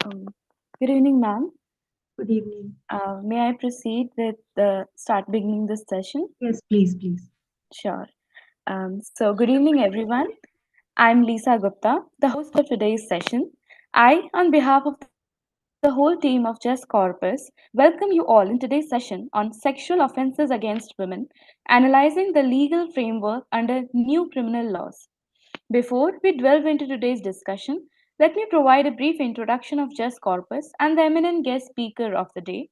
Um, Good evening, ma'am. Good evening. May I proceed with start beginning this session? Yes, please. Sure. So, good evening, everyone. I'm Lisa Gupta, the host of today's session. I, on behalf of the whole team of Just Corpus, welcome you all in today's session on sexual offences against women, analyzing the legal framework under new criminal laws. Before we delve into today's discussion, let me provide a brief introduction of Just Corpus and the eminent guest speaker of the day.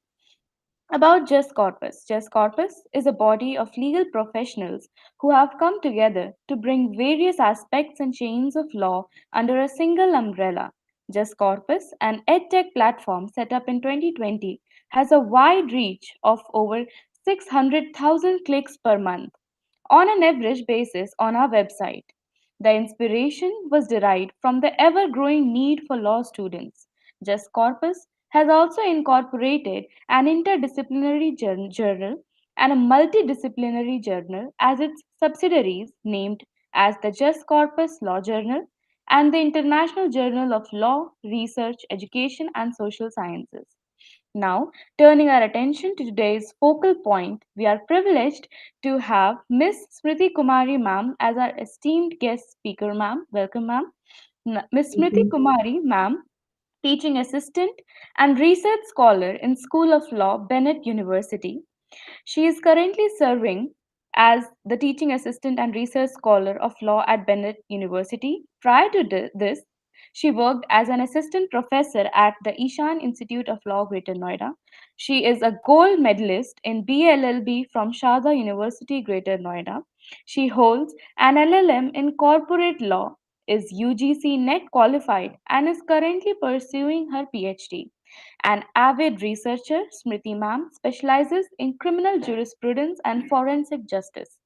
About Just Corpus. Just Corpus is a body of legal professionals who have come together to bring various aspects and chains of law under a single umbrella. Just Corpus, an edtech platform set up in 2020, has a wide reach of over 600,000 clicks per month on an average basis on our website. The inspiration was derived from the ever growing need for law students. Just Corpus has also incorporated an interdisciplinary journal and a multidisciplinary journal as its subsidiaries, named as the Just Corpus Law Journal and the International Journal of Law, Research, Education, and Social Sciences. Now, turning our attention to today's focal point, we are privileged to have Miss Smriti Kumari ma'am as our esteemed guest speaker ma'am. Welcome ma'am. Miss Thank Smriti you. Kumari ma'am, teaching assistant and research scholar in School of Law, Bennett University. She is currently serving as the teaching assistant and research scholar of law at Bennett University. Prior to this, she worked as an assistant professor at the Ishan Institute of Law, Greater Noida. She is a gold medalist in BA-LLB from Sharda University, Greater Noida. She holds an LLM in corporate law, is UGC NET qualified, and is currently pursuing her PhD. An avid researcher, Smriti ma'am specializes in criminal jurisprudence and forensic justice.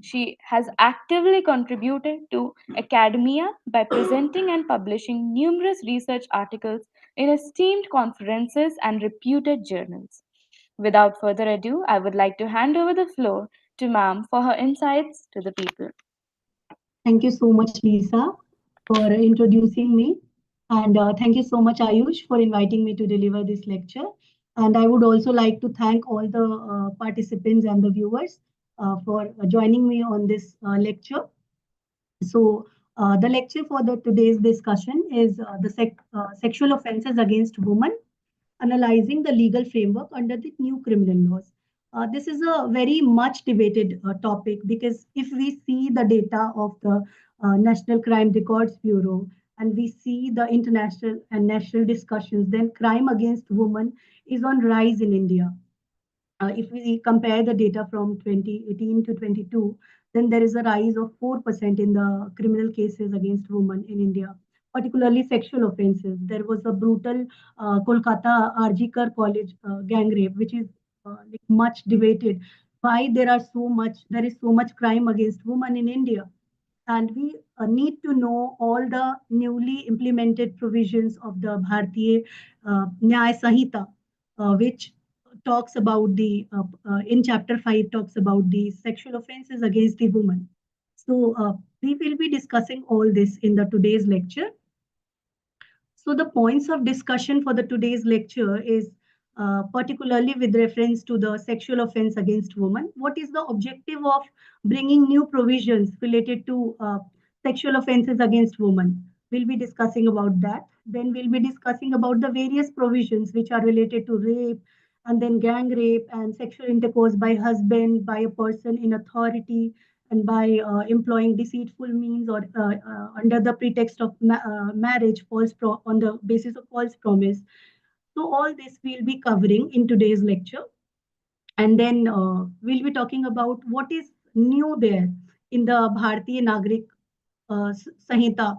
She has actively contributed to academia by presenting and publishing numerous research articles in esteemed conferences and reputed journals. Without further ado, I would like to hand over the floor to ma'am for her insights to the people. Thank you so much, Lisa, for introducing me. And thank you so much, Ayush, for inviting me to deliver this lecture. And I would also like to thank all the participants and the viewers for joining me on this lecture. So, the lecture for the today's discussion is sexual offences against women, analyzing the legal framework under the new criminal laws. This is a very much debated topic because if we see the data of the National Crime Records Bureau and we see the international and national discussions, then crime against women is on rise in India. If we compare the data from 2018 to 22, then there is a rise of 4% in the criminal cases against women in India, particularly sexual offences. There was a brutal Kolkata Arjikar College gang rape, which is like much debated. Why there is so much crime against women in India, and we need to know all the newly implemented provisions of the Bharatiya Nyaya Sanhita, which talks about in chapter 5 talks about the sexual offenses against the woman. So we will be discussing all this in the today's lecture. So the points of discussion for the today's lecture is particularly with reference to the sexual offense against women. What is the objective of bringing new provisions related to sexual offenses against women? We'll be discussing about that. Then we'll be discussing about the various provisions which are related to rape, and then gang rape and sexual intercourse by husband, by a person in authority, and by employing deceitful means or under the pretext of marriage, on the basis of false promise. So all this we'll be covering in today's lecture, and then we'll be talking about what is new there in the Bharatiya Nagrik Sanhita.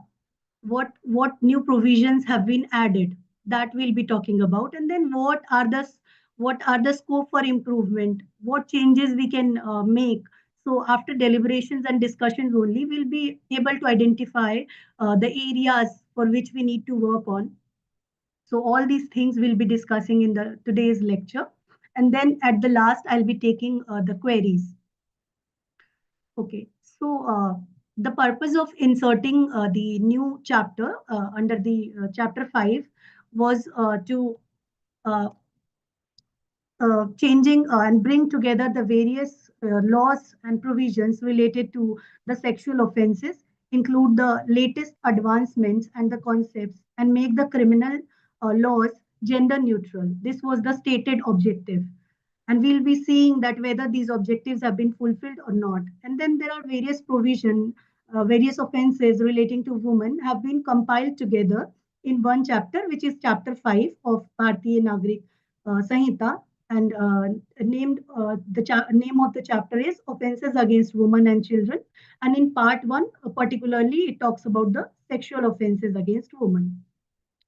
What new provisions have been added, that we'll be talking about, and then what are the scope for improvement, what changes we can make. So after deliberations and discussions only, we'll be able to identify the areas for which we need to work on. So all these things we'll be discussing in the today's lecture, and then at the last I'll be taking the queries. Okay, so the purpose of inserting the new chapter under the chapter 5 was to uh, changing and bring together the various laws and provisions related to the sexual offenses, include the latest advancements and the concepts, and make the criminal laws gender neutral. This was the stated objective. And we'll be seeing that whether these objectives have been fulfilled or not. And then there are various various offenses relating to women have been compiled together in one chapter, which is chapter 5 of Bharatiya Nagrik Sanhita, and name of the chapter is Offences Against Women and Children. And in part 1, particularly, it talks about the sexual offences against women.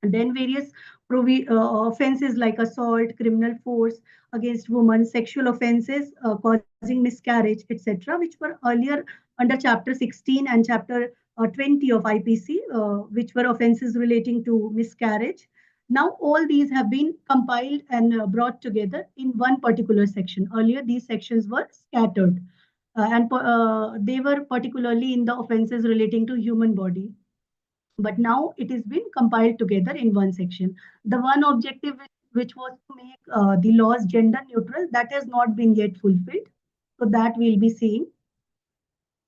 And then various offenses like assault, criminal force against women, sexual offenses causing miscarriage, etc., which were earlier under Chapter 16 and Chapter 20 of IPC, which were offenses relating to miscarriage. Now, all these have been compiled and brought together in one particular section. Earlier, these sections were scattered, and they were particularly in the offenses relating to human body, but now it is been compiled together in one section. The one objective which was to make the laws gender neutral, that has not been yet fulfilled. So that we'll be seeing.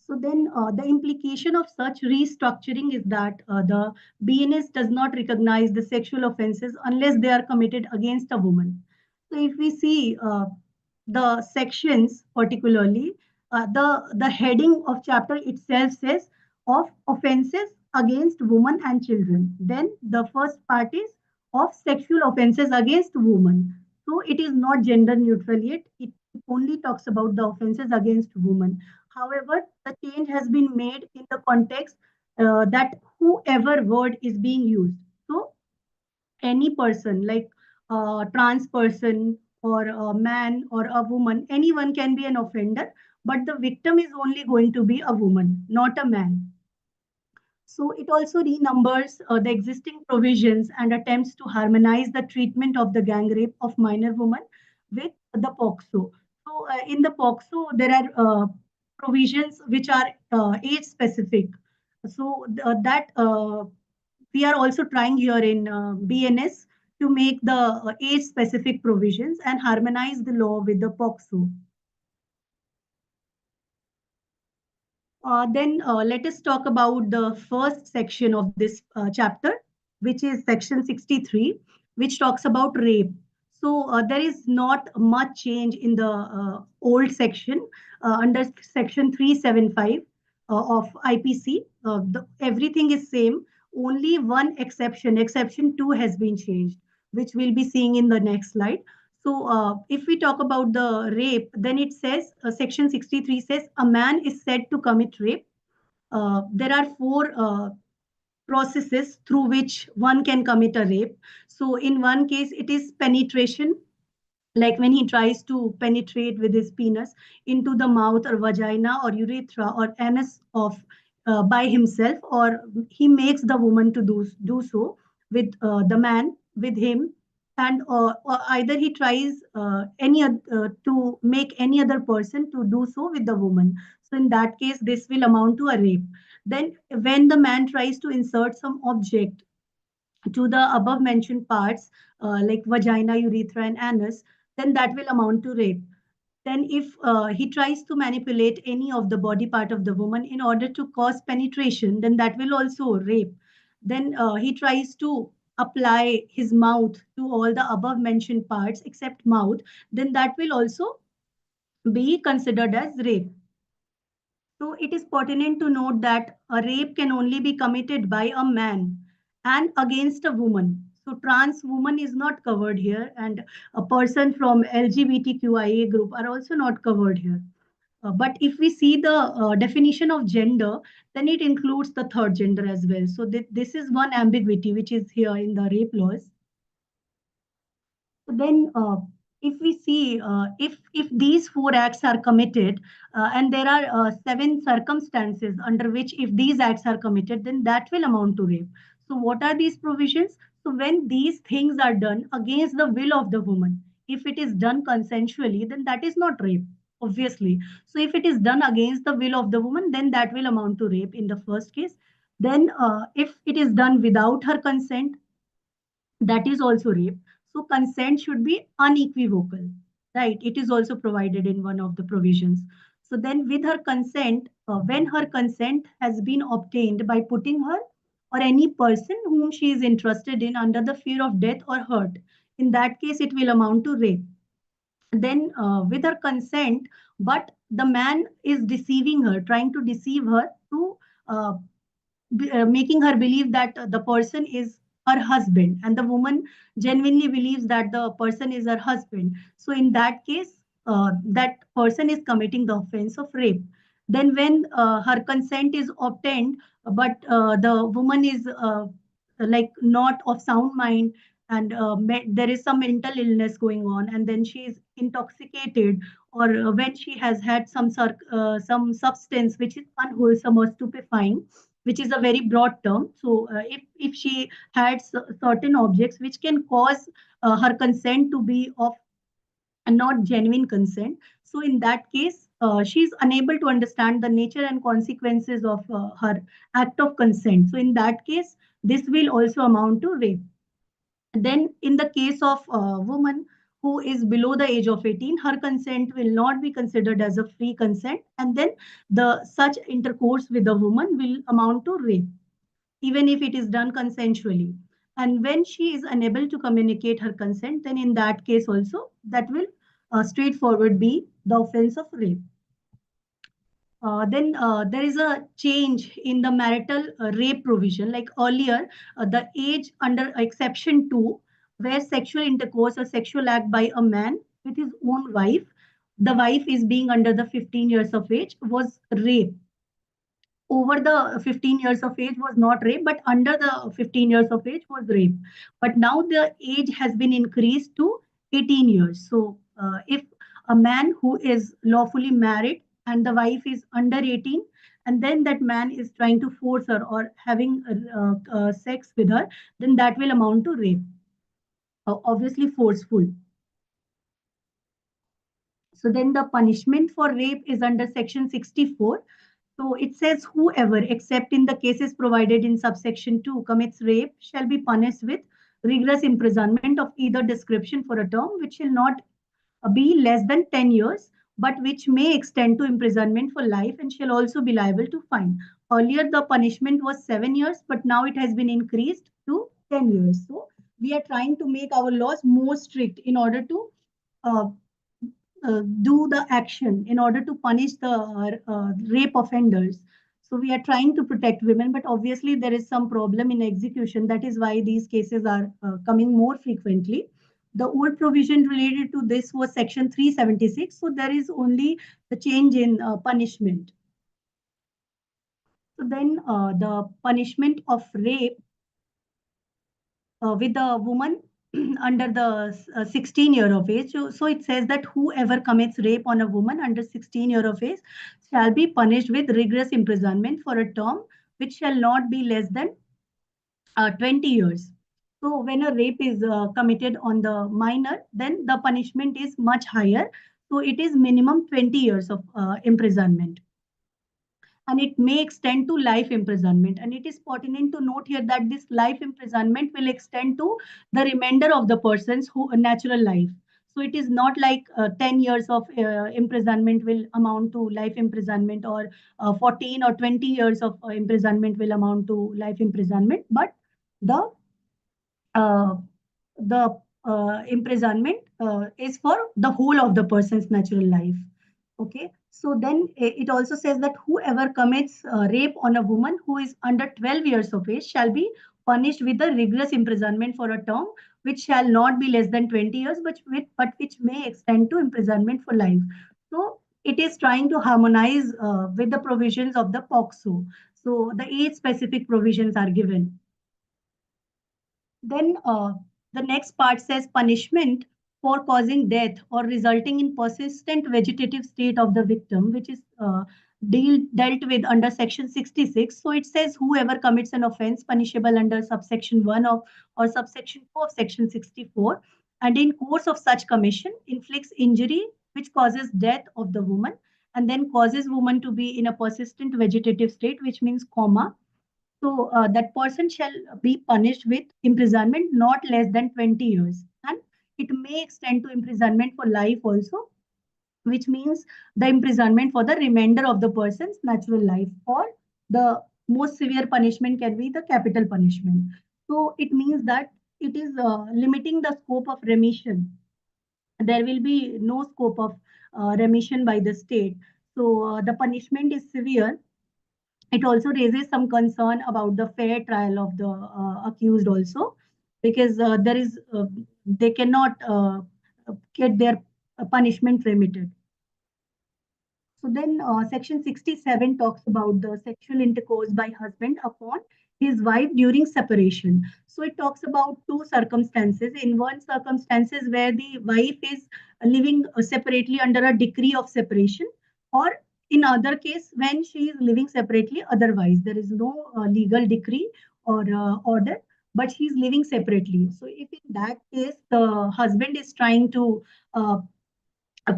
So then the implication of such restructuring is that the BNS does not recognize the sexual offenses unless they are committed against a woman. So if we see the sections particularly, the heading of chapter itself says of offenses against women and children. Then the first part is of sexual offenses against women. So it is not gender neutral yet. It only talks about the offenses against women. However, the change has been made in the context that whoever word is being used. So any person like a trans person or a man or a woman, anyone can be an offender, but the victim is only going to be a woman, not a man. So it also renumbers the existing provisions and attempts to harmonize the treatment of the gang rape of minor women with the POCSO. So in the POCSO, there are provisions which are age specific. So that we are also trying here in BNS to make the age specific provisions and harmonize the law with the POCSO. Then let us talk about the first section of this chapter, which is section 63, which talks about rape. So there is not much change in the old section under section 375 of IPC. Everything is same. Only one exception, exception 2 has been changed, which we'll be seeing in the next slide. So, if we talk about the rape, then it says, section 63 says, a man is said to commit rape. There are four processes through which one can commit a rape. So, in one case, it is penetration, like when he tries to penetrate with his penis into the mouth or vagina or urethra or anus of by himself, or he makes the woman to do so with the man with him, and or either he tries to make any other person to do so with the woman. So in that case, this will amount to a rape. Then when the man tries to insert some object to the above mentioned parts, like vagina, urethra, and anus, then that will amount to rape. Then, if he tries to manipulate any of the body part of the woman in order to cause penetration, then that will also rape. Then he tries to apply his mouth to all the above mentioned parts except mouth, then that will also be considered as rape. So it is pertinent to note that a rape can only be committed by a man and against a woman. So trans woman is not covered here, and a person from LGBTQIA group are also not covered here. But if we see the definition of gender, then it includes the third gender as well. So this is one ambiguity which is here in the rape laws. So then, if we see if these four acts are committed, and there are seven circumstances under which if these acts are committed, then that will amount to rape. So what are these provisions? So when these things are done against the will of the woman, if it is done consensually, then that is not rape, obviously. So if it is done against the will of the woman, then that will amount to rape in the first case. Then if it is done without her consent, that is also rape. So consent should be unequivocal, right? It is also provided in one of the provisions. So then, with her consent, when her consent has been obtained by putting her or any person whom she is interested in under the fear of death or hurt, in that case, it will amount to rape. Then, with her consent, but the man is deceiving her, trying to deceive her to uh, making her believe that the person is her husband, and the woman genuinely believes that the person is her husband. So in that case, that person is committing the offense of rape. Then when her consent is obtained, but the woman is like not of sound mind, and there is some mental illness going on, and then she is intoxicated, or when she has had some substance which is unwholesome or stupefying, which is a very broad term. So, if she had certain objects which can cause her consent to be of a not genuine consent, so in that case, she is unable to understand the nature and consequences of her act of consent. So, in that case, this will also amount to rape. Then, in the case of a woman who is below the age of 18, her consent will not be considered as a free consent, and then the such intercourse with the woman will amount to rape, even if it is done consensually. And when she is unable to communicate her consent, then in that case also, that will straightforward be the offense of rape. Then there is a change in the marital rape provision. Like earlier, the age under exception 2, where sexual intercourse or sexual act by a man with his own wife, the wife is being under the 15 years of age, was rape. Over the 15 years of age was not rape, but under the 15 years of age was rape. But now the age has been increased to 18 years. So if a man who is lawfully married and the wife is under 18, and then that man is trying to force her or having sex with her, then that will amount to rape. Obviously forceful. So then the punishment for rape is under section 64. So it says whoever, except in the cases provided in subsection 2, commits rape shall be punished with rigorous imprisonment of either description for a term which shall not be less than 10 years, but which may extend to imprisonment for life and shall also be liable to fine. Earlier, the punishment was 7 years, but now it has been increased to 10 years. So we are trying to make our laws more strict in order to uh, do the action, in order to punish the rape offenders. So we are trying to protect women, but obviously there is some problem in execution. That is why these cases are coming more frequently. The old provision related to this was section 376. So there is only the change in punishment. So then the punishment of rape with a woman under the 16 year of age. So it says that whoever commits rape on a woman under 16 year of age shall be punished with rigorous imprisonment for a term which shall not be less than 20 years. So when a rape is committed on the minor, then the punishment is much higher. So it is minimum 20 years of imprisonment, and it may extend to life imprisonment. And it is pertinent to note here that this life imprisonment will extend to the remainder of the person's natural life. So it is not like 10 years of imprisonment will amount to life imprisonment, or 14 or 20 years of imprisonment will amount to life imprisonment, but the uh, the imprisonment is for the whole of the person's natural life. Okay, so then it also says that whoever commits rape on a woman who is under 12 years of age shall be punished with a rigorous imprisonment for a term which shall not be less than 20 years, but which may extend to imprisonment for life. So it is trying to harmonize with the provisions of the POCSO. So the age specific provisions are given. Then the next part says punishment for causing death or resulting in persistent vegetative state of the victim, which is dealt with under section 66. So it says whoever commits an offense punishable under subsection 1 of or subsection 4 of section 64, and in course of such commission inflicts injury which causes death of the woman, and then causes woman to be in a persistent vegetative state, which means coma, So that person shall be punished with imprisonment not less than 20 years. And it may extend to imprisonment for life also, which means the imprisonment for the remainder of the person's natural life, or the most severe punishment can be the capital punishment. So it means that it is limiting the scope of remission. There will be no scope of remission by the state. So the punishment is severe. It also raises some concern about the fair trial of the accused also, because they cannot get their punishment remitted. So then section 67 talks about the sexual intercourse by husband upon his wife during separation. So it talks about two circumstances. In one circumstances where the wife is living separately under a decree of separation, or in other case when she is living separately otherwise. There is no legal decree or order, but she is living separately. So if in that case the husband is trying to uh,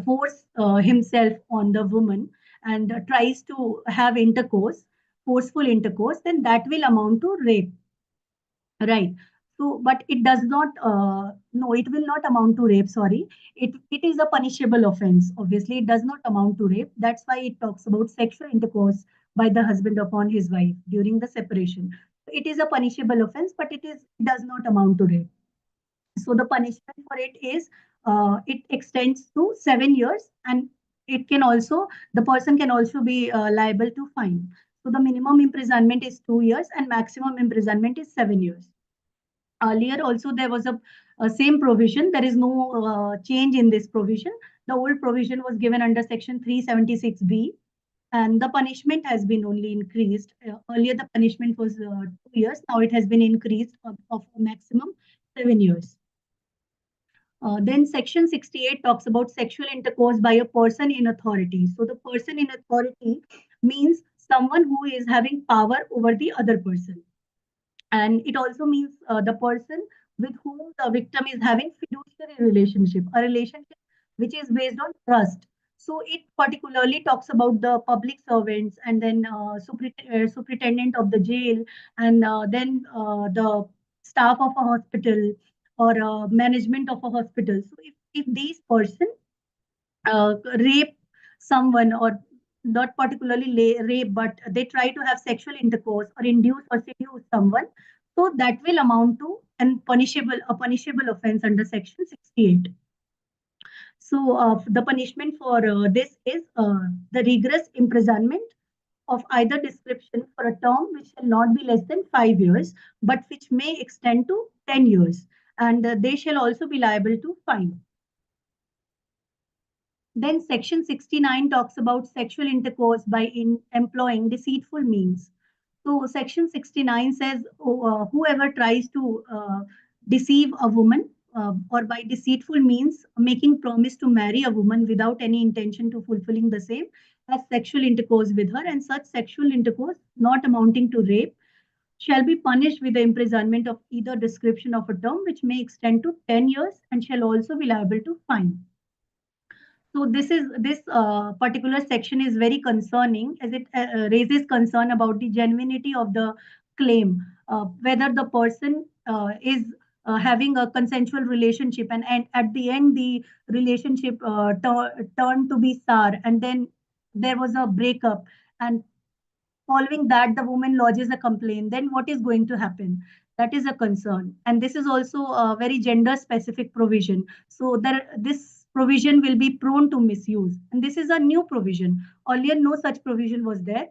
force himself on the woman and tries to have intercourse, forceful intercourse, then that will amount to rape, right? So, but it does not, no, it will not amount to rape, sorry. It is a punishable offense. Obviously, it does not amount to rape. That's why it talks about sexual intercourse by the husband upon his wife during the separation. It is a punishable offense, but it does not amount to rape. So the punishment for it is it extends to 7 years, and it can also the person can also be liable to fine. So the minimum imprisonment is 2 years and maximum imprisonment is 7 years. Earlier also there was a same provision. There is no change in this provision. The old provision was given under section 376B, and the punishment has been only increased. Earlier the punishment was 2 years. Now it has been increased of a maximum 7 years. Then section 68 talks about sexual intercourse by a person in authority. So the person in authority means someone who is having power over the other person. And it also means the person with whom the victim is having fiduciary relationship, a relationship which is based on trust. So it particularly talks about the public servants, and then superintendent of the jail, and then the staff of a hospital, or management of a hospital. So if these person rape someone, or not particularly rape, but they try to have sexual intercourse or induce or seduce someone, so that will amount to a punishable offense under section 68. So the punishment for this is the rigorous imprisonment of either description for a term which shall not be less than 5 years, but which may extend to 10 years. And they shall also be liable to fine. Then section 69 talks about sexual intercourse by employing deceitful means. So section 69 says whoever tries to deceive a woman, or by deceitful means making promise to marry a woman without any intention to fulfilling the same, has sexual intercourse with her, and such sexual intercourse not amounting to rape shall be punished with the imprisonment of either description of a term which may extend to 10 years, and shall also be liable to fine. So this particular section is very concerning, as it raises concern about the genuinity of the claim, whether the person is having a consensual relationship, and at the end the relationship turned to be sour, and then there was a breakup, and following that the woman lodges a complaint, then what is going to happen? That is a concern. And this is also a very gender specific provision, so that this provision will be prone to misuse, and this is a new provision. Earlier no such provision was there.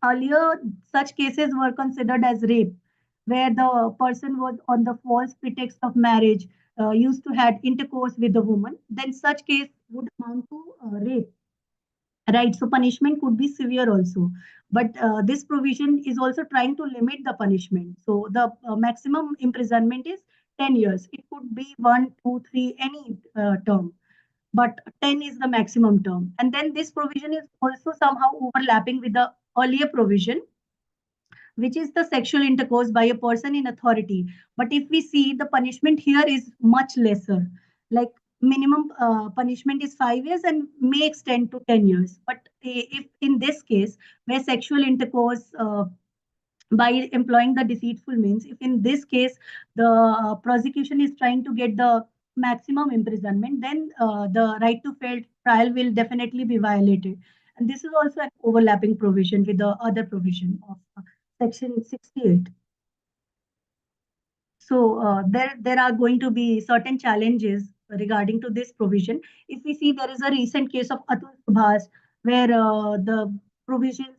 Earlier such cases were considered as rape, where the person was on the false pretext of marriage used to had intercourse with the woman, then such case would amount to rape. Right, so punishment could be severe also, but this provision is also trying to limit the punishment. So the maximum imprisonment is 10 years. It could be 1, 2, 3, any term, but 10 is the maximum term. And then this provision is also somehow overlapping with the earlier provision, which is the sexual intercourse by a person in authority. But if we see, the punishment here is much lesser. Like minimum punishment is 5 years and may extend to 10 years. But if in this case, where sexual intercourse by employing the deceitful means. If in this case the prosecution is trying to get the maximum imprisonment, then the right to fair trial will definitely be violated. And this is also an overlapping provision with the other provision of section 68. So there are going to be certain challenges regarding to this provision. If we see, there is a recent case of Atul Subhas where the provisions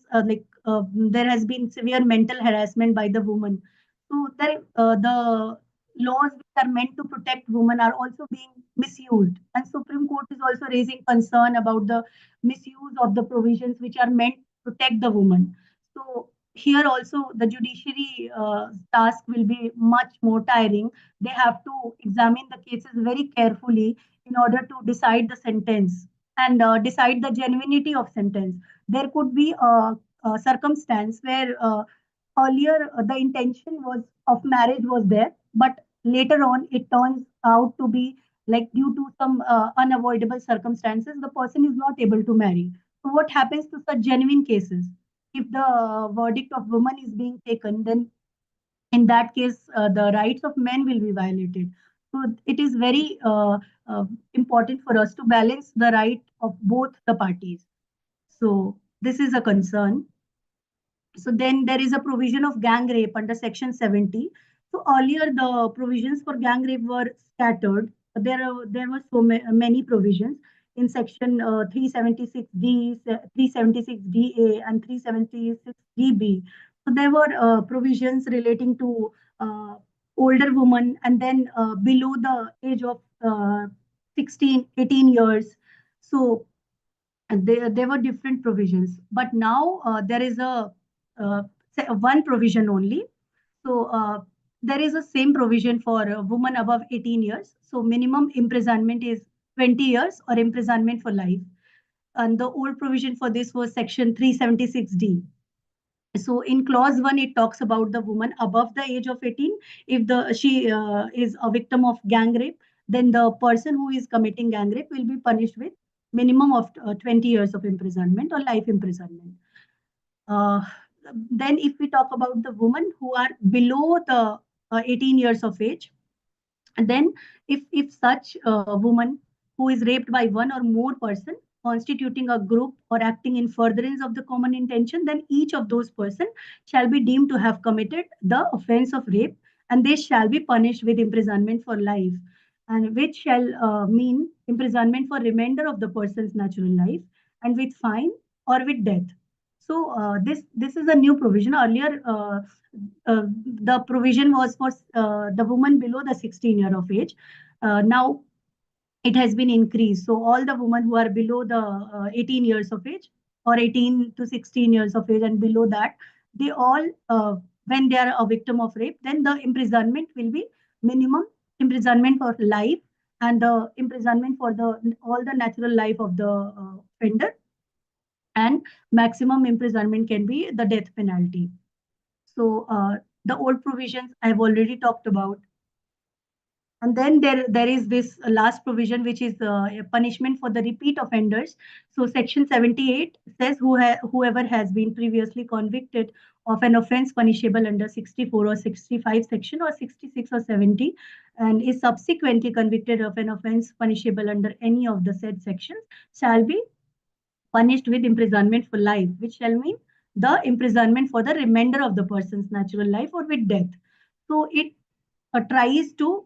there has been severe mental harassment by the woman. So there the laws which are meant to protect women are also being misused, and Supreme Court is also raising concern about the misuse of the provisions which are meant to protect the woman. So here also the judiciary task will be much more tiring. They have to examine the cases very carefully in order to decide the sentence and decide the genuinity of sentence. There could be a circumstance where earlier the intention was of marriage was there, but later on it turns out to be like due to some unavoidable circumstances the person is not able to marry. So what happens to such genuine cases? If the verdict of woman is being taken, then in that case, the rights of men will be violated. So it is very important for us to balance the right of both the parties. So this is a concern. So then there is a provision of gang rape under Section 70. So earlier the provisions for gang rape were scattered. There were many provisions in Section 376D, 376DA, and 376DB. So there were provisions relating to older women and then below the age of 16, 18 years. So and there were different provisions, but now there is uh, one provision only. So there is a same provision for a woman above 18 years. So minimum imprisonment is 20 years or imprisonment for life. And the old provision for this was section 376D. So in clause 1 it talks about the woman above the age of 18. If the she is a victim of gang rape, then the person who is committing gang rape will be punished with minimum of 20 years of imprisonment or life imprisonment. uh, then if we talk about the women who are below the 18 years of age, and then, if such a woman who is raped by one or more person constituting a group or acting in furtherance of the common intention, then each of those person shall be deemed to have committed the offense of rape, and they shall be punished with imprisonment for life, and which shall mean imprisonment for remainder of the person's natural life, and with fine or with death. So this is a new provision. Earlier, the provision was for the woman below the 16 year of age. Now it has been increased. So all the women who are below the 18 years of age or 18 to 16 years of age and below that, they all, when they are a victim of rape, then the imprisonment will be minimum imprisonment for life and the imprisonment for the all the natural life of the offender, and maximum imprisonment can be the death penalty. So the old provisions I've already talked about. And then there is this last provision, which is a punishment for the repeat offenders. So Section 78 says whoever has been previously convicted of an offense punishable under 64 or 65 section or 66 or 70 and is subsequently convicted of an offense punishable under any of the said sections shall be punished with imprisonment for life, which shall mean the imprisonment for the remainder of the person's natural life or with death. So it tries to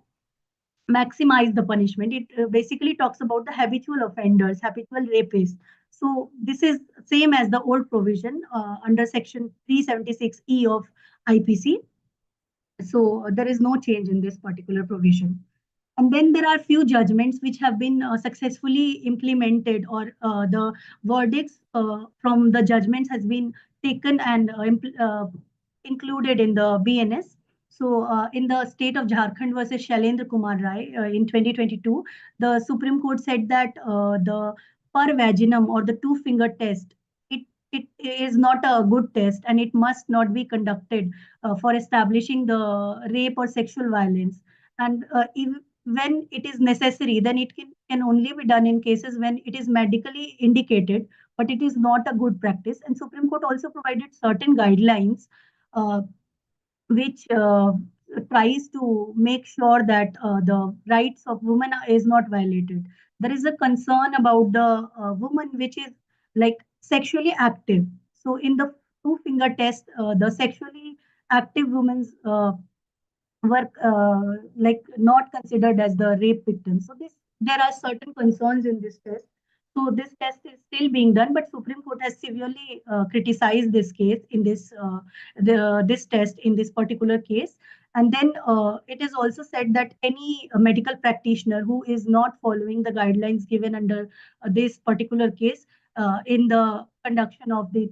maximize the punishment. It basically talks about the habitual offenders, habitual rapists. So this is same as the old provision under section 376E of IPC. So there is no change in this particular provision. And then there are few judgments which have been successfully implemented, or the verdicts from the judgments has been taken and included in the BNS. So in the state of Jharkhand versus Shailendra Kumar Rai in 2022, the Supreme Court said that the per vaginum or the two-finger test, it, it is not a good test and it must not be conducted for establishing the rape or sexual violence. And when it is necessary, then it can only be done in cases when it is medically indicated, but it is not a good practice. And Supreme Court also provided certain guidelines which tries to make sure that the rights of women is not violated. There is a concern about the woman which is like sexually active. So in the two finger test, the sexually active women's were like not considered as the rape victims. So this there are certain concerns in this test. So this test is still being done, but Supreme Court has severely criticized this case in this test in this particular case. And then it is also said that any medical practitioner who is not following the guidelines given under this particular case in the conduction of the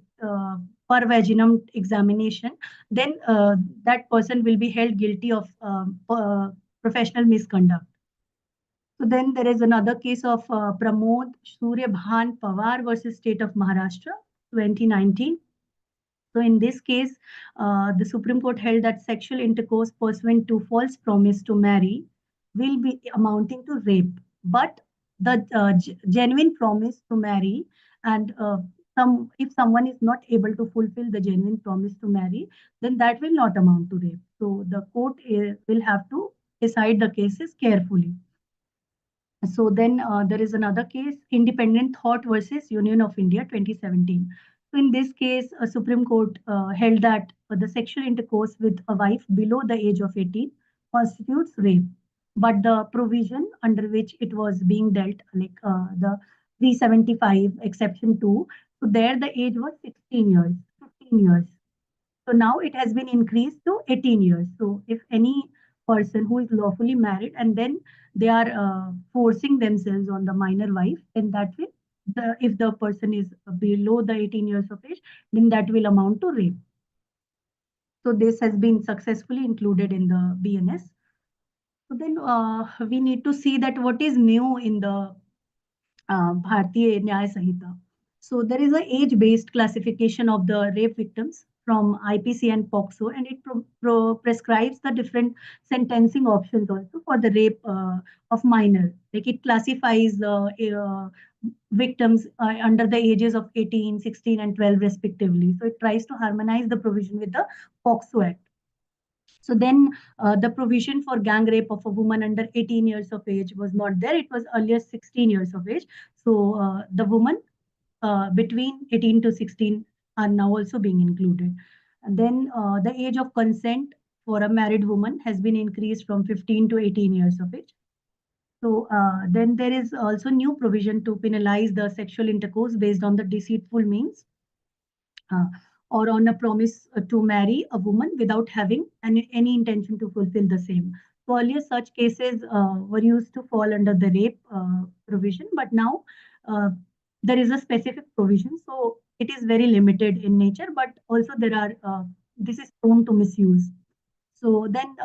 per vaginum examination, then that person will be held guilty of professional misconduct. So then there is another case of Pramod Suryabhan Pawar versus State of Maharashtra, 2019. So in this case, the Supreme Court held that sexual intercourse pursuant to false promise to marry will be amounting to rape, but the genuine promise to marry and if someone is not able to fulfill the genuine promise to marry, then that will not amount to rape. So the court will have to decide the cases carefully. So then there is another case, Independent Thought versus Union of India 2017. So in this case, a Supreme Court held that the sexual intercourse with a wife below the age of 18 constitutes rape. But the provision under which it was being dealt, like the 375 exception 2, so there the age was 16 years, 15 years. So now it has been increased to 18 years. So if any person who is lawfully married and then they are forcing themselves on the minor wife, then that will, if the person is below the 18 years of age, then that will amount to rape. So this has been successfully included in the BNS. So then we need to see that what is new in the Bharatiya Nyaya Sanhita. So there is a age-based classification of the rape victims from IPC and POCSO, and it prescribes the different sentencing options also for the rape of minor. Like it classifies victims under the ages of 18, 16, and 12 respectively. So it tries to harmonize the provision with the POCSO Act. So then the provision for gang rape of a woman under 18 years of age was not there. It was earlier 16 years of age. So the woman between 18 to 16 are now also being included. And then the age of consent for a married woman has been increased from 15 to 18 years of age. So then there is also new provision to penalize the sexual intercourse based on the deceitful means uh, or on a promise to marry a woman without having any intention to fulfill the same. So earlier, such cases were used to fall under the rape provision, but now there is a specific provision. So it is very limited in nature, but also there are, this is prone to misuse. So then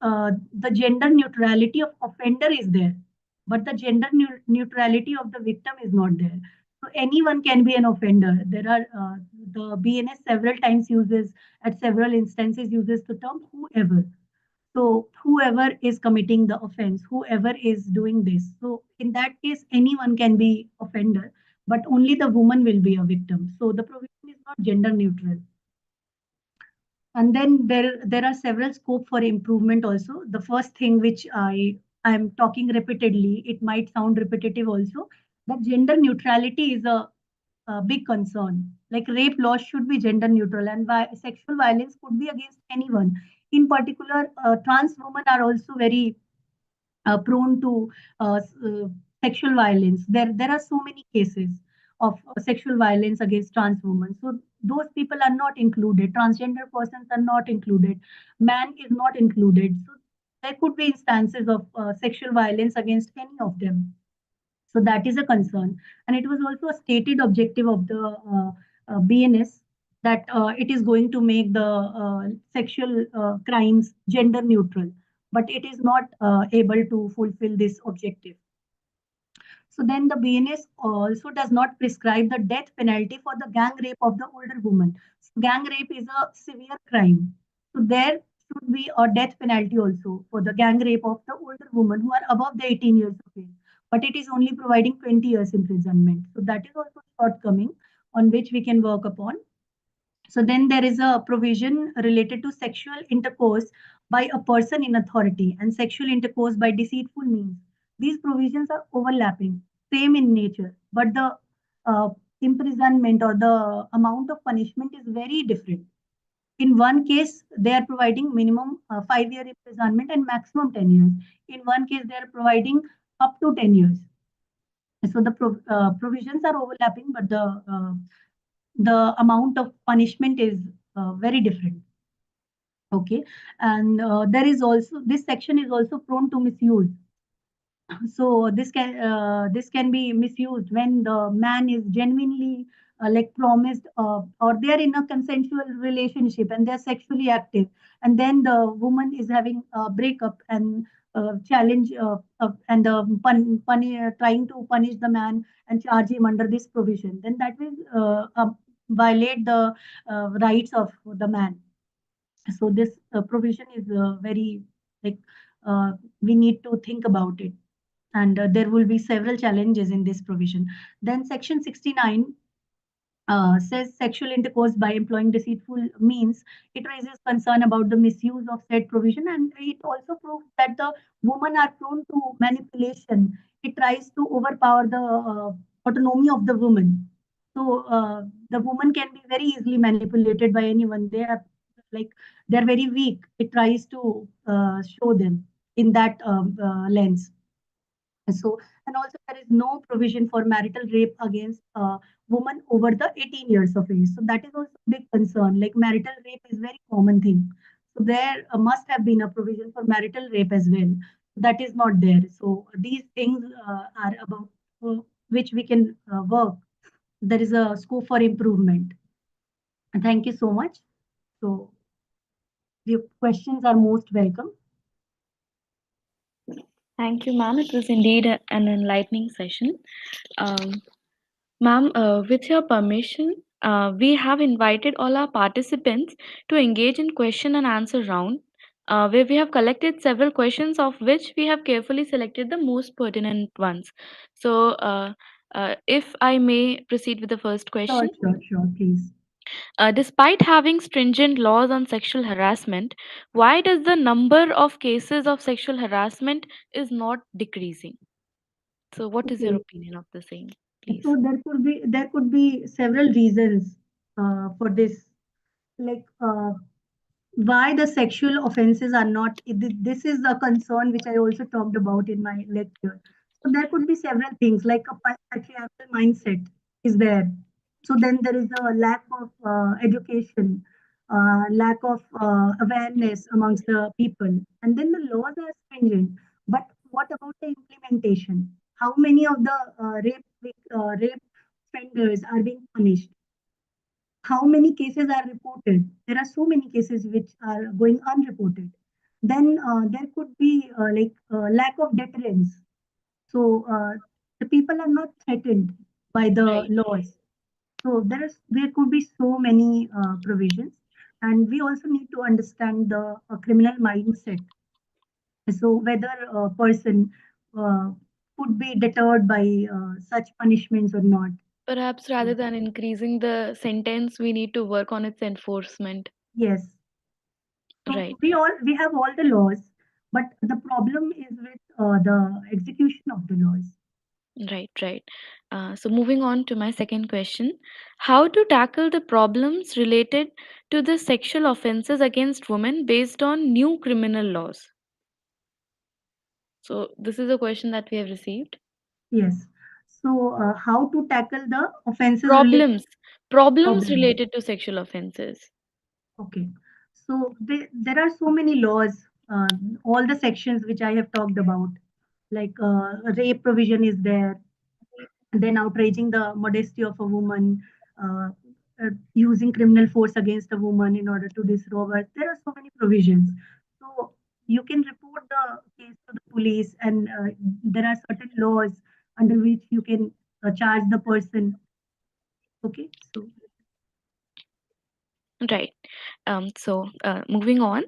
the gender neutrality of offender is there, but the gender neutrality of the victim is not there. So anyone can be an offender. There are the BNS several times uses at several instances uses the term whoever. So whoever is committing the offense, whoever is doing this. So in that case, anyone can be offender, but only the woman will be a victim. So the provision is not gender neutral. And then there are several scope for improvement also. The first thing which I'm talking repeatedly, it might sound repetitive also, that gender neutrality is a big concern. Like rape laws should be gender neutral, and sexual violence could be against anyone. In particular, trans women are also very prone to sexual violence. There are so many cases of sexual violence against trans women. So those people are not included. Transgender persons are not included. Man is not included. So there could be instances of sexual violence against any of them. So that is a concern. And it was also a stated objective of the BNS that it is going to make the sexual crimes gender neutral, but it is not able to fulfill this objective. So then the BNS also does not prescribe the death penalty for the gang rape of the older woman. So gang rape is a severe crime. So there should be a death penalty also for the gang rape of the older woman who are above the 18 years of age. But it is only providing 20 years imprisonment. So that is also a shortcoming on which we can work upon. So then there is a provision related to sexual intercourse by a person in authority and sexual intercourse by deceitful means. These provisions are overlapping, same in nature, but the uh, imprisonment or the amount of punishment is very different. In one case, they are providing minimum 5 year imprisonment and maximum 10 years. In one case, they are providing up to 10 years. So the provisions are overlapping, but the amount of punishment is very different. Okay, and there is also this section is also prone to misuse. So this can be misused when the man is genuinely like promised or they are in a consensual relationship and they're sexually active, and then the woman is having a breakup and challenge and trying to punish the man and charge him under this provision, then that will violate the rights of the man. So this provision is very like we need to think about it, and there will be several challenges in this provision. Then section 69 says sexual intercourse by employing deceitful means. It raises concern about the misuse of said provision, and it also proves that the women are prone to manipulation. It tries to overpower the autonomy of the woman. So the woman can be very easily manipulated by anyone. They are like they're very weak. It tries to show them in that lens. So, and also there is no provision for marital rape against a woman over the 18 years of age. So that is also a big concern. Like marital rape is very common thing. So there must have been a provision for marital rape as well. That is not there. So these things are about which we can work. There is a scope for improvement. Thank you so much. So the questions are most welcome. Thank you, ma'am. It was indeed an enlightening session. Um, Ma'am, with your permission, we have invited all our participants to engage in question and answer round, where we have collected several questions, of which we have carefully selected the most pertinent ones. So, if I may proceed with the first Sure, question. sure, sure, please. Despite having stringent laws on sexual harassment, why does the number of cases of sexual harassment is not decreasing? So, what is your Okay. opinion of the same, So please? there could be several reasons for this, like why the sexual offenses are not. This is a concern which I also talked about in my lecture. So there could be several things like a patriarchal mindset is there. So then there is a lack of education, lack of awareness amongst the people, and then the laws are stringent. But what about the implementation? How many of the rape offenders are being punished? How many cases are reported? There are so many cases which are going unreported. Then there could be lack of deterrence. So the people are not threatened by the Right. laws. So there could be so many provisions, and we also need to understand the criminal mindset. So whether a person uh, could be deterred by such punishments or not. Perhaps rather than increasing the sentence, we need to work on its enforcement. Yes. So Right, we have all the laws, but the problem is with the execution of the laws. right. So, moving on to my second question: how to tackle the problems related to the sexual offenses against women based on new criminal laws? So, this is a question that we have received. Yes. So how to tackle the offenses related Problems, problems problems? related to sexual offenses. Okay. So there are so many laws, all the sections which I have talked about, like rape provision is there, then outraging the modesty of a woman, uh, using criminal force against a woman in order to disrobe her. There are so many provisions. So you can report the case to the police, and there are certain laws under which you can charge the person. Okay, so Right. Moving on,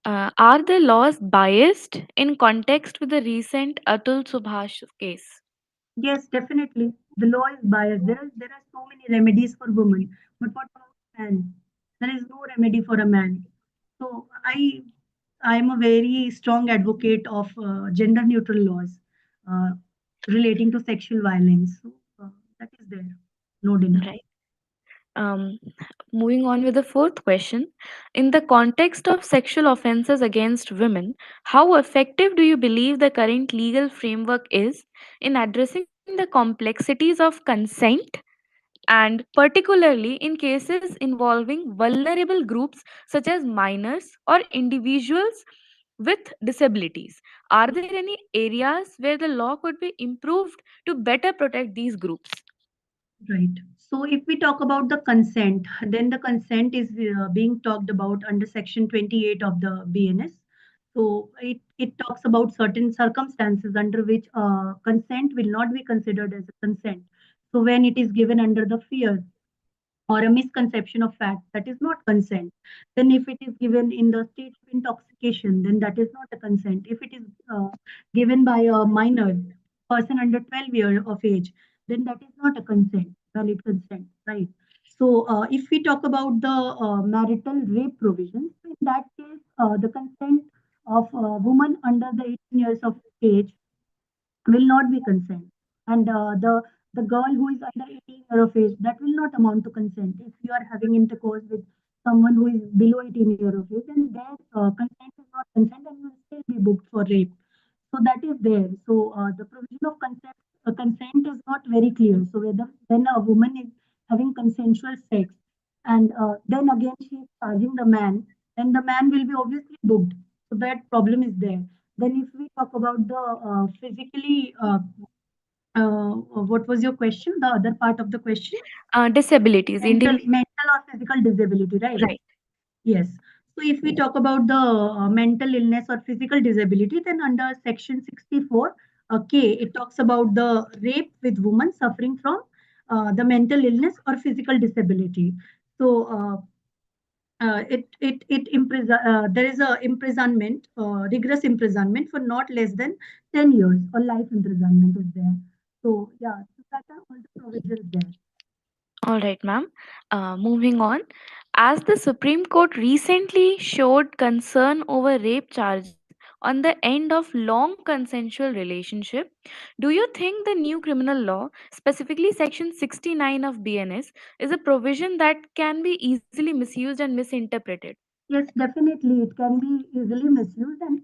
are the laws biased in context with the recent Atul Subhash case? yes, definitely the law is biased. There are so many remedies for women, but what about men? there is no remedy for a man. So I am a very strong advocate of gender neutral laws uh, relating to sexual violence. So that is there, no denial. Right. Um, Moving on with the fourth question. In the context of sexual offenses against women, how effective do you believe the current legal framework is in addressing the complexities of consent, and particularly in cases involving vulnerable groups such as minors or individuals with disabilities? Are there any areas where the law could be improved to better protect these groups? Right. So if we talk about the consent, then the consent is being talked about under Section 28 of the BNS. So it talks about certain circumstances under which consent will not be considered as a consent. So when it is given under the fear or a misconception of fact, that is not consent. Then if it is given in the state of intoxication, then that is not a consent. If it is given by a minor person under 12 years of age, then that is not a consent, valid consent, right? So if we talk about the marital rape provisions, in that case, the consent of a woman under the 18 years of age will not be consent. And the girl who is under 18 year of age, that will not amount to consent. If you are having intercourse with someone who is below 18 year of age, then their consent is not consent and will still be booked for rape. So that is there. So the provision of consent is not very clear. So whether when a woman is having consensual sex and then again she is charging the man, then the man will be obviously booked. So that problem is there. Then if we talk about the physically, what was your question? The other part of the question, Disabilities, mental or physical disability, right? right. Yes. So if we talk about the mental illness or physical disability, then under Section 64 K, it talks about the rape with women suffering from the mental illness or physical disability. So there is a imprisonment, rigorous imprisonment for not less than 10 years or life imprisonment is there. So yeah, so that are all the provisions there. All right, ma'am. Moving on. As the Supreme Court recently showed concern over rape charges on the end of long consensual relationship, do you think the new criminal law, specifically Section 69 of BNS, is a provision that can be easily misused and misinterpreted? Yes, definitely, it can be easily misused, and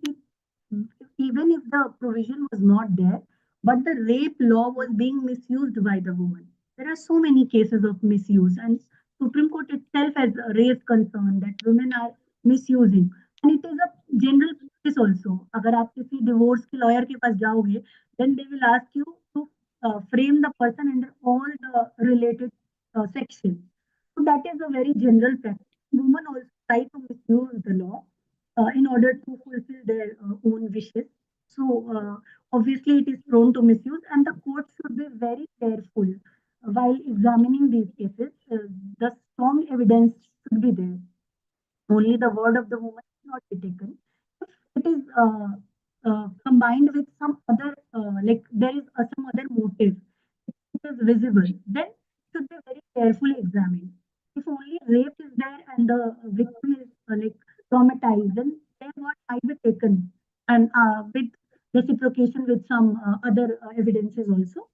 even if the provision was not there, but the rape law was being misused by the woman. There are so many cases of misuse, and Supreme Court itself has raised concern that women are misusing, and it is a general practice also. अगर आप किसी divorce के lawyer के पास जाओगे, then they will ask you to frame the person under all the related sections. So that is a very general practice. Women also try to misuse the law in order to fulfill their own wishes. So, obviously, it is prone to misuse, and the court should be very careful while examining these cases. The strong evidence should be there. Only the word of the woman should not be taken. If it is combined with some other, like there is some other motive, if it is visible, then it should be very carefully examined. If only rape is there and the victim is like traumatized, then what might be taken and with reciprocation with some other evidences also.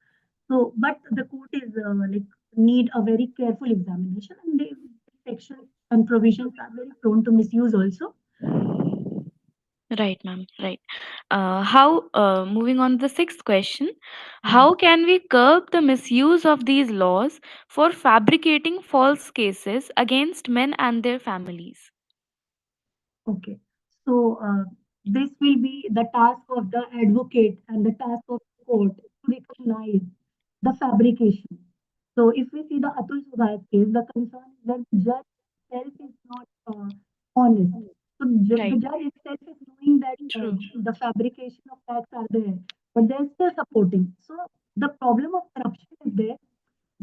So, but the court is like need a very careful examination, and the sections and provisions are very prone to misuse also. Right, ma'am. Right. Moving on to the sixth question, Mhm. how can we curb the misuse of these laws for fabricating false cases against men and their families? Okay. So, this will be the task of the advocate and the task of the court to recognize the fabrication. So, if we see the Atul Subha's case, the concern is that the judge itself is not honest. So, the Right. judge itself is knowing that True. the fabrication of facts are there, but they're still supporting. So, the problem of corruption is there.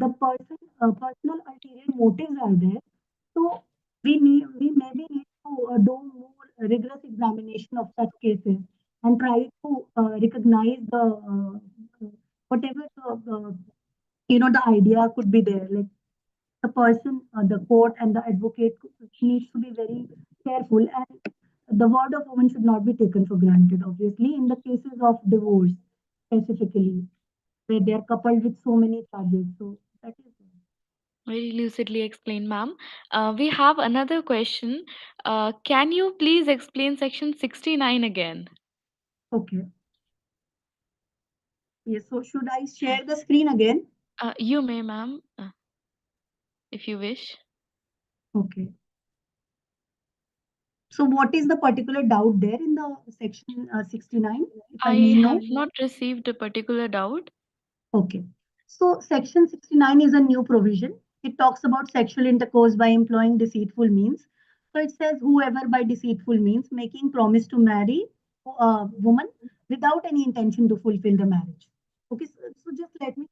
The personal ulterior motives are there. So, we maybe need to do more rigorous examination of such cases and try to recognize the whatever the, the idea could be there, like the person, the court, and the advocate needs to be very careful. And the word of woman should not be taken for granted, obviously, in the cases of divorce specifically, where they are coupled with so many charges. So that is Very lucidly explained, ma'am. We have another question. Can you please explain section 69 again? okay. Yes. So should I share the screen again? You may, ma'am, if you wish. Okay. So what is the particular doubt there in the section 69, if I may I have know? not received a particular doubt. Okay. So section 69 is a new provision. It talks about sexual intercourse by employing deceitful means. So it says whoever by deceitful means making promise to marry a woman without any intention to fulfill the marriage. Okay, so just let me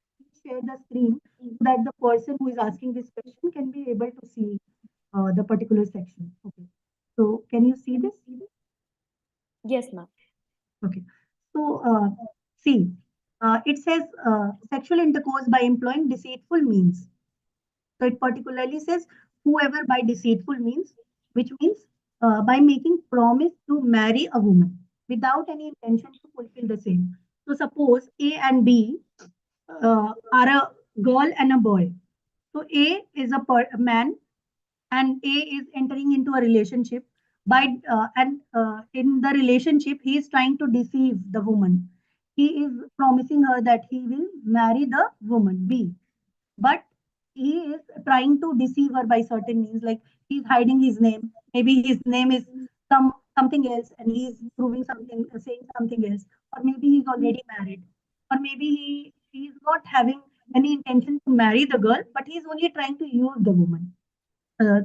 share the screen so that the person who is asking this question can be able to see the particular section. Okay. So can you see this? Yes, ma'am. Okay. So, see, it says sexual intercourse by employing deceitful means. So, it particularly says whoever by deceitful means, which means by making promise to marry a woman without any intention to fulfill the same. So, suppose A and B are a girl and a boy. So, A is a man and A is entering into a relationship by and in the relationship he is trying to deceive the woman. He is promising her that he will marry the woman B, but he is trying to deceive her by certain means, like he's hiding his name. Maybe his name is something else, and he's proving something, saying something else, or maybe he's already married, or maybe he's not having any intention to marry the girl, but he's only trying to use the woman,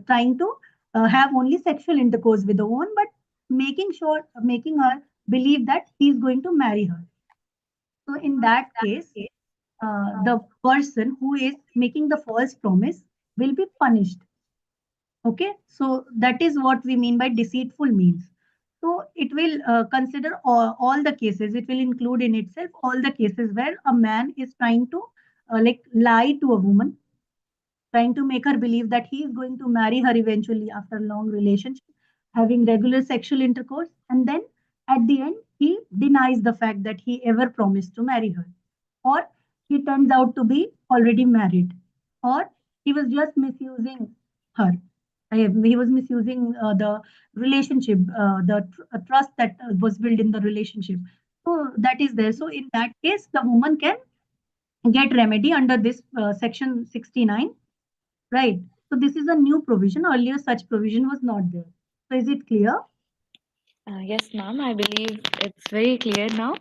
trying to have only sexual intercourse with the woman, but making her believe that he's going to marry her. So in that case, the person who is making the false promise will be punished. Okay, so that is what we mean by deceitful means. So it will consider all the cases. It will include in itself all the cases where a man is trying to like lie to a woman, trying to make her believe that he is going to marry her eventually after a long relationship, having regular sexual intercourse, and then at the end, he denies the fact that he ever promised to marry her. Or he turns out to be already married, or he was just misusing her. He was misusing the relationship, the trust that was built in the relationship. So that is there. So in that case, the woman can get remedy under this section 69. Right. So this is a new provision. Earlier, such provision was not there. So is it clear? Yes, ma'am. I believe it's very clear now.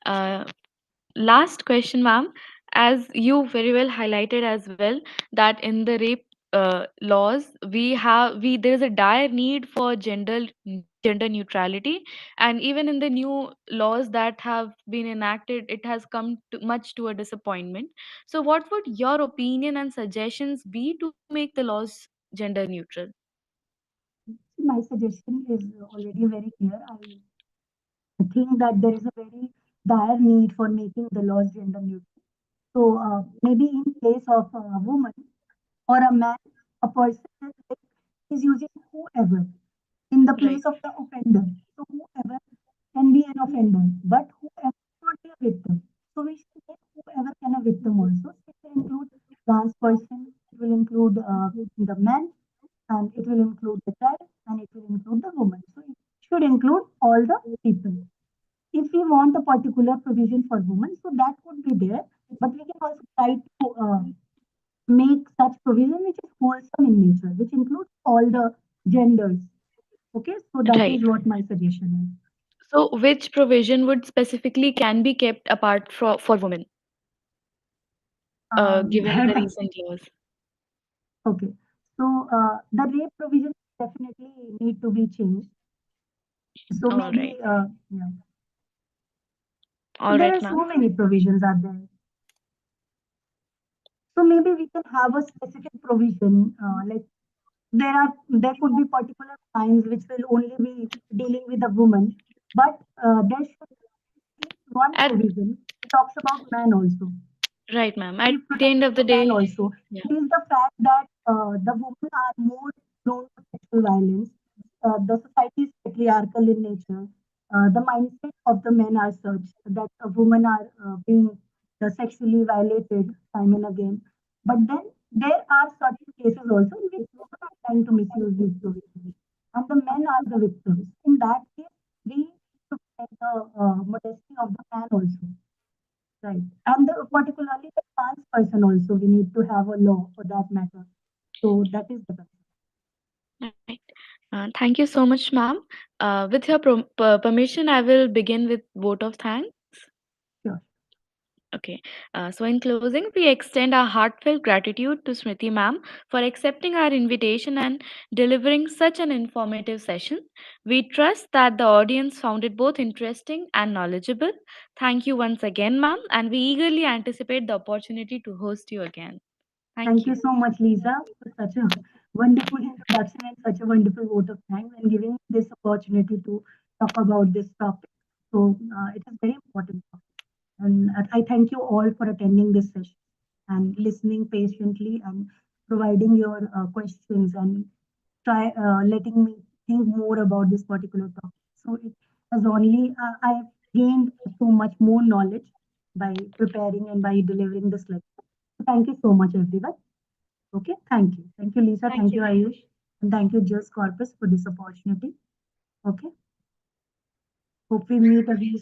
Uh, Last question, ma'am. As you very well highlighted as well, that in the rape laws, we there is a dire need for gender neutrality, and even in the new laws that have been enacted, it has come to much to a disappointment. So, what would your opinion and suggestions be to make the laws gender neutral? My suggestion is already very clear. I think that there is a very dire need for making the laws gender neutral. So maybe in place of a woman or a man, a person is using whoever in the Right. place of the offender. So whoever can be an offender, but whoever not be a victim. So we should make whoever can a victim also. So it will include trans person, it will include the man, and it will include the child, and it will include the woman. So it should include all the people. If we want a particular provision for women, so that could be there, but we can also try to make such provision which is wholesome in nature, which includes all the genders. Okay, so that Right. is what my suggestion So, which provision would specifically can be kept apart for women, is. given the That, recent laws? okay, so the rape provision definitely need to be changed. So All maybe, right. yeah. So All there right, are so ma'am. many provisions are there. So maybe we can have a specific provision, like there could be particular crimes which will only be dealing with a woman, but there should be one At provision that talks about man also. right, ma'am. At It the end of protects the man day, also. yeah. It is the fact that the women are more prone to sexual violence. The society is patriarchal in nature. The mindset of the men are such that women are being sexually violated time and again. But then there are certain cases also in which women are trying to misuse these provisions, and the men are the victims. In that case, we need to protect the modesty of the man also. Right. And particularly the trans person also, we need to have a law for that matter. So that is the concern. Right. Thank you so much, ma'am. With your permission, I will begin with vote of thanks. Sure. Okay. So, in closing, we extend our heartfelt gratitude to Smriti ma'am for accepting our invitation and delivering such an informative session. We trust that the audience found it both interesting and knowledgeable. Thank you once again, ma'am, and we eagerly anticipate the opportunity to host you again. Thank Thank you you. so much, Lisa, for such a wonderful introduction and such a wonderful vote of thanks and giving this opportunity to talk about this topic. So it is very important. And I thank you all for attending this session and listening patiently and providing your questions and try letting me think more about this particular topic. So it has only, I have gained so much more knowledge by preparing and by delivering this lecture. So thank you so much, everyone. Okay, thank you. Thank you, Lisa. Thank Thank you, you, ma'am. Ayush. And thank you, Just Corpus, for this opportunity. Okay, hope we meet again